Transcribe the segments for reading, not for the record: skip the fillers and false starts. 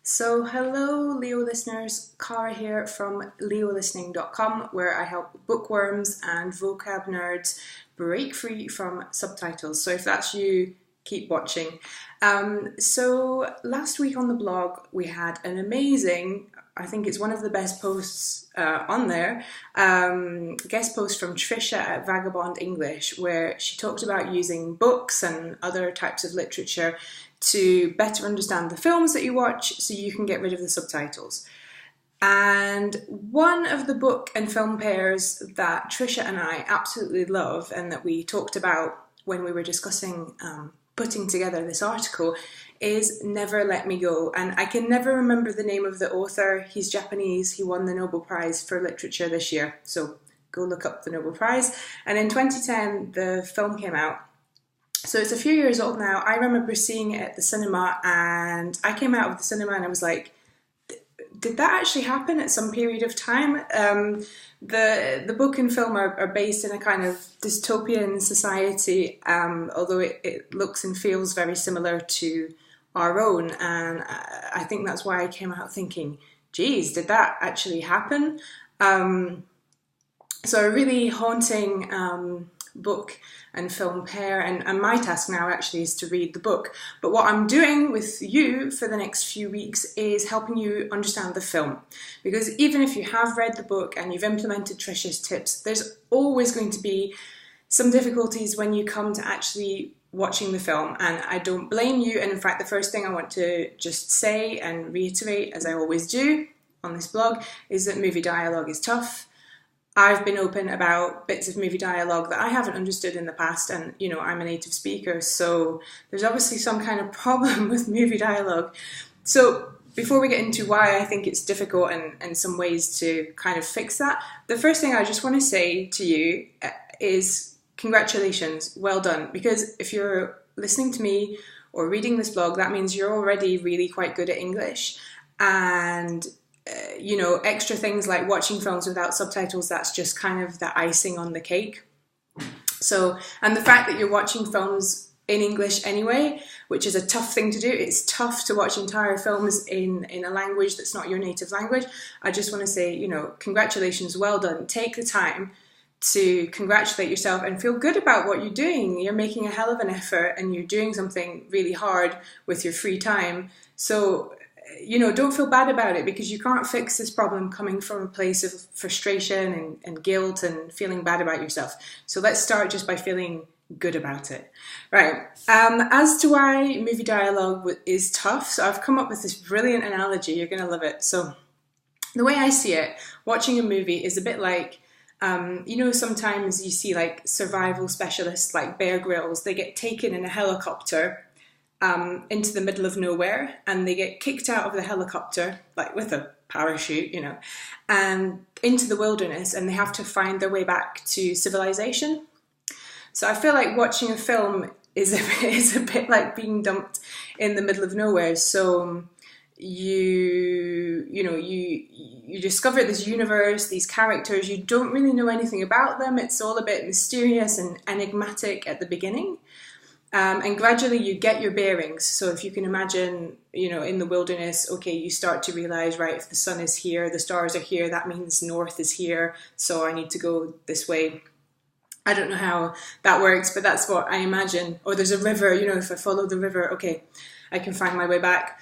So hello Leo listeners, Cara here from leolistening.com, where I help bookworms and vocab nerds break free from subtitles. So if that's you, keep watching. So last week on the blog we had an amazing, I think it's one of the best posts on there, guest post from Trisha at Vagabond English, where she talked about using books and other types of literature to better understand the films that you watch so you can get rid of the subtitles. And one of the book and film pairs that Trisha and I absolutely love and that we talked about when we were discussing putting together this article is Never Let Me Go. And I can never remember the name of the author. He's Japanese. He won the Nobel Prize for Literature this year. So go look up the Nobel Prize. And in 2010, the film came out. So it's a few years old now. I remember seeing it at the cinema and I came out of the cinema and I was like, did that actually happen at some period of time? The book and film are based in a kind of dystopian society, although it looks and feels very similar to our own. And I think that's why I came out thinking, geez, did that actually happen? So a really haunting book and film pair, and my task now actually is to read the book. But what I'm doing with you for the next few weeks is helping you understand the film. Because even if you have read the book and you've implemented Trisha's tips, there's always going to be some difficulties when you come to actually watching the film. And I don't blame you. And in fact, the first thing I want to just say and reiterate, as I always do on this blog, is that movie dialogue is tough. I've been open about bits of movie dialogue that I haven't understood in the past, and you know, I'm a native speaker, so there's obviously some kind of problem with movie dialogue. So before we get into why I think it's difficult and some ways to kind of fix that, the first thing I just want to say to you is congratulations, well done, because if you're listening to me or reading this blog, that means you're already really quite good at English. And you know, extra things like watching films without subtitles, that's just kind of the icing on the cake. So, and the fact that you're watching films in English anyway, which is a tough thing to do. It's tough to watch entire films in a language that's not your native language. I just want to say, you know, congratulations, well done. Take the time to congratulate yourself and feel good about what you're doing. You're making a hell of an effort and you're doing something really hard with your free time. So, you know, don't feel bad about it, because you can't fix this problem coming from a place of frustration and guilt and feeling bad about yourself. So let's start just by feeling good about it. Right. As to why movie dialogue is tough, so I've come up with this brilliant analogy. You're going to love it. So the way I see it, watching a movie is a bit like, you know, sometimes you see like survival specialists like Bear Grylls, they get taken in a helicopter into the middle of nowhere, and they get kicked out of the helicopter, like with a parachute, you know, and into the wilderness, and they have to find their way back to civilization. So I feel like watching a film is a bit like being dumped in the middle of nowhere. So you discover this universe, these characters, you don't really know anything about them. It's all a bit mysterious and enigmatic at the beginning. And gradually you get your bearings. So if you can imagine, you know, in the wilderness, okay, you start to realize, right, if the sun is here, the stars are here, that means north is here, so I need to go this way. I don't know how that works, but that's what I imagine. Or there's a river, you know, if I follow the river, okay, I can find my way back.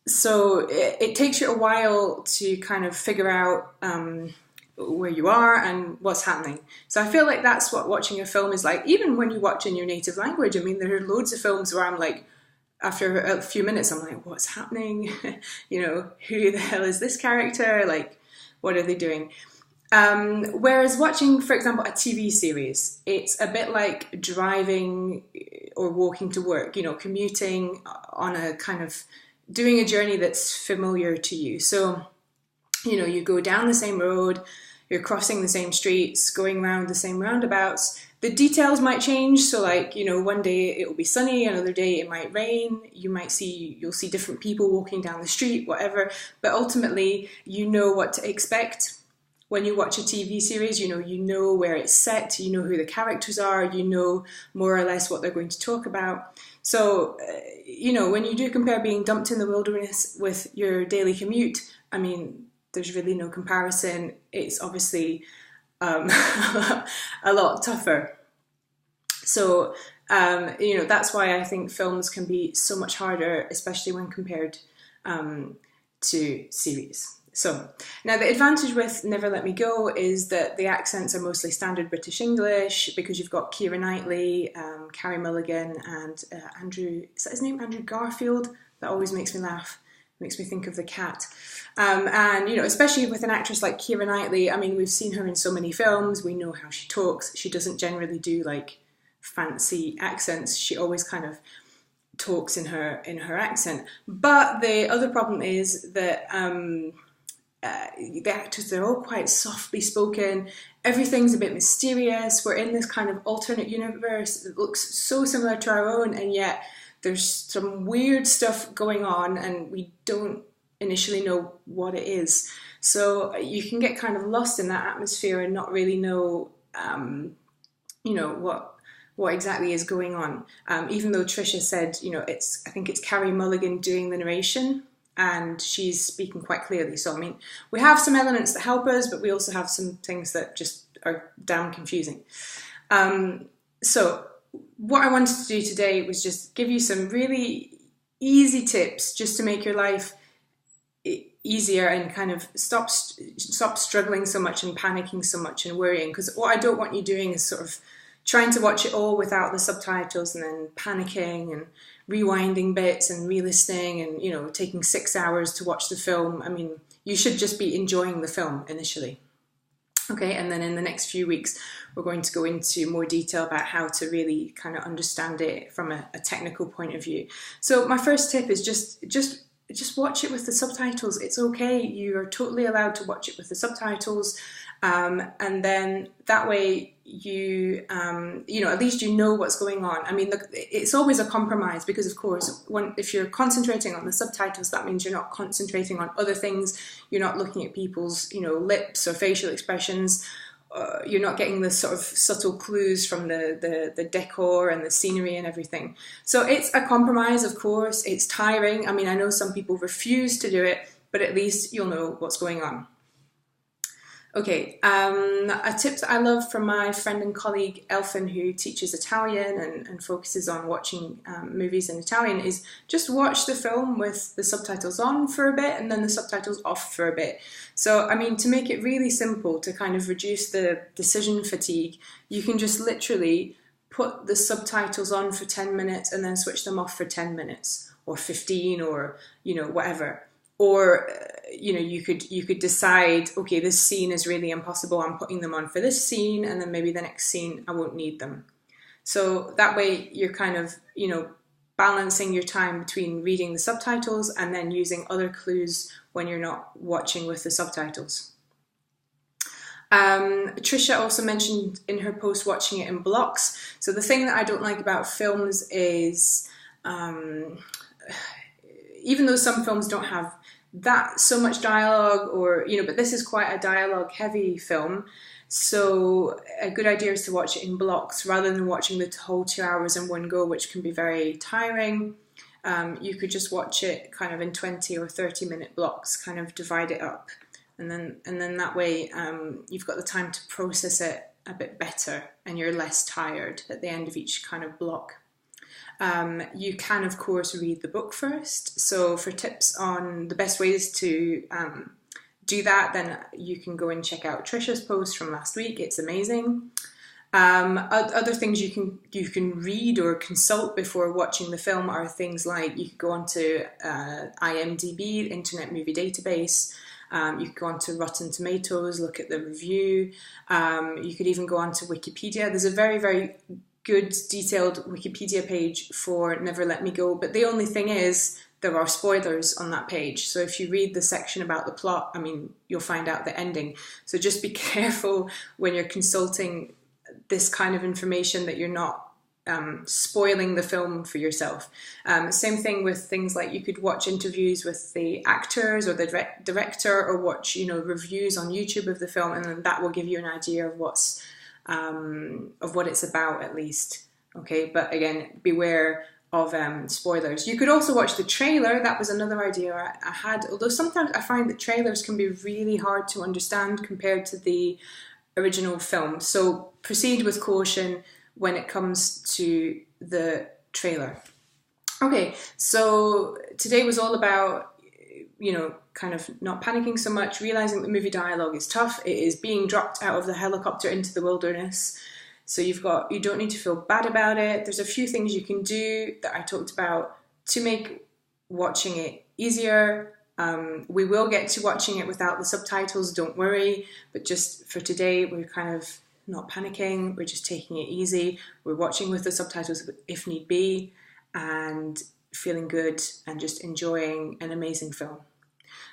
So it takes you a while to kind of figure out where you are and what's happening. So I feel like that's what watching a film is like, even when you watch in your native language. I mean, there are loads of films where I'm like, after a few minutes, I'm like, what's happening? You know, who the hell is this character? Like, what are they doing? Whereas watching, for example, a TV series, it's a bit like driving or walking to work, you know, commuting on a kind of, doing a journey that's familiar to you. So, you know, you go down the same road, you're crossing the same streets, going around the same roundabouts. The details might change. So like, you know, one day it will be sunny, another day it might rain. You'll see different people walking down the street, whatever. But ultimately, you know what to expect when you watch a TV series, you know where it's set, you know who the characters are, you know more or less what they're going to talk about. So, when you do compare being dumped in the wilderness with your daily commute, I mean, there's really no comparison. It's obviously a lot tougher. So, that's why I think films can be so much harder, especially when compared to series. So, now the advantage with Never Let Me Go is that the accents are mostly standard British English, because you've got Keira Knightley, Carey Mulligan, and Andrew, is that his name? Andrew Garfield? That always makes me laugh. Makes me think of the cat. And, especially with an actress like Keira Knightley, I mean, we've seen her in so many films, we know how she talks. She doesn't generally do like fancy accents. She always kind of talks in her accent. But the other problem is that the actors, they're all quite softly spoken. Everything's a bit mysterious. We're in this kind of alternate universe that looks so similar to our own, and yet there's some weird stuff going on and we don't initially know what it is. So you can get kind of lost in that atmosphere and not really know, what exactly is going on. Even though Trisha said, I think it's Carey Mulligan doing the narration, and she's speaking quite clearly. So, I mean, we have some elements that help us, but we also have some things that just are damn confusing. So what I wanted to do today was just give you some really easy tips just to make your life easier and kind of stop struggling so much and panicking so much and worrying. Because what I don't want you doing is sort of trying to watch it all without the subtitles and then panicking and rewinding bits and re-listening and, taking 6 hours to watch the film. I mean, you should just be enjoying the film initially. Okay, and then in the next few weeks, we're going to go into more detail about how to really kind of understand it from a technical point of view. So my first tip is just watch it with the subtitles. It's okay. You are totally allowed to watch it with the subtitles. And then that way you, at least you know what's going on. I mean, look, it's always a compromise because, of course, if you're concentrating on the subtitles, that means you're not concentrating on other things. You're not looking at people's, lips or facial expressions. You're not getting the sort of subtle clues from the decor and the scenery and everything. So it's a compromise, of course. It's tiring. I mean, I know some people refuse to do it, but at least you'll know what's going on. Okay, a tip that I love from my friend and colleague Elfin, who teaches Italian and focuses on watching movies in Italian, is just watch the film with the subtitles on for a bit and then the subtitles off for a bit. So, I mean, to make it really simple, to kind of reduce the decision fatigue, you can just literally put the subtitles on for 10 minutes and then switch them off for 10 minutes or 15 or, whatever. Or, you could decide, okay, this scene is really impossible, I'm putting them on for this scene, and then maybe the next scene I won't need them. So that way you're kind of, balancing your time between reading the subtitles and then using other clues when you're not watching with the subtitles. Trisha also mentioned in her post watching it in blocks. So the thing that I don't like about films is, even though some films don't have that so much dialogue, or but this is quite a dialogue heavy film, so a good idea is to watch it in blocks rather than watching the whole 2 hours in one go, which can be very tiring. You could just watch it kind of in 20 or 30 minute blocks, kind of divide it up, and then that way you've got the time to process it a bit better and you're less tired at the end of each kind of block. You can, of course, read the book first. So for tips on the best ways to do that, then you can go and check out Trisha's post from last week. It's amazing. Other things you can read or consult before watching the film are things like you could go onto IMDb, Internet Movie Database. You could go onto Rotten Tomatoes, look at the review. You could even go onto Wikipedia. There's a very, very good detailed Wikipedia page for Never Let Me Go, but the only thing is there are spoilers on that page. So if you read the section about the plot, I mean, you'll find out the ending. So just be careful when you're consulting this kind of information that you're not spoiling the film for yourself. Same thing with things like you could watch interviews with the actors or the director, or watch, you know, reviews on YouTube of the film, and then that will give you an idea of what's of what it's about, at least. Okay, but again, beware of spoilers. You could also watch the trailer. That was another idea I had, although sometimes I find that trailers can be really hard to understand compared to the original film. So proceed with caution when it comes to the trailer. Okay, so today was all about, you know, kind of not panicking so much, realizing that movie dialogue is tough. It is being dropped out of the helicopter into the wilderness. So you don't need to feel bad about it. There's a few things you can do that I talked about to make watching it easier. We will get to watching it without the subtitles, don't worry. But just for today, we're kind of not panicking. We're just taking it easy. We're watching with the subtitles if need be, and feeling good and just enjoying an amazing film.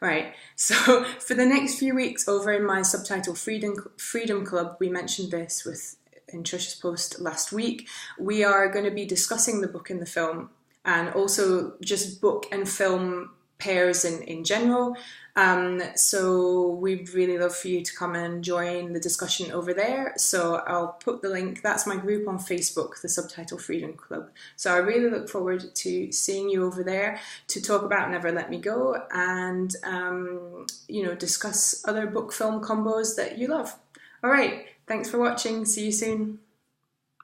Right, so for the next few weeks over in my Subtitle Freedom Club, we mentioned this in Trisha's post last week, we are going to be discussing the book and the film, and also just book and film pairs in general. So we'd really love for you to come and join the discussion over there. So I'll put the link, that's my group on Facebook, the Subtitle Freedom Club. So I really look forward to seeing you over there to talk about Never Let Me Go, and you know, discuss other book film combos that you love. All right, thanks for watching. See you soon.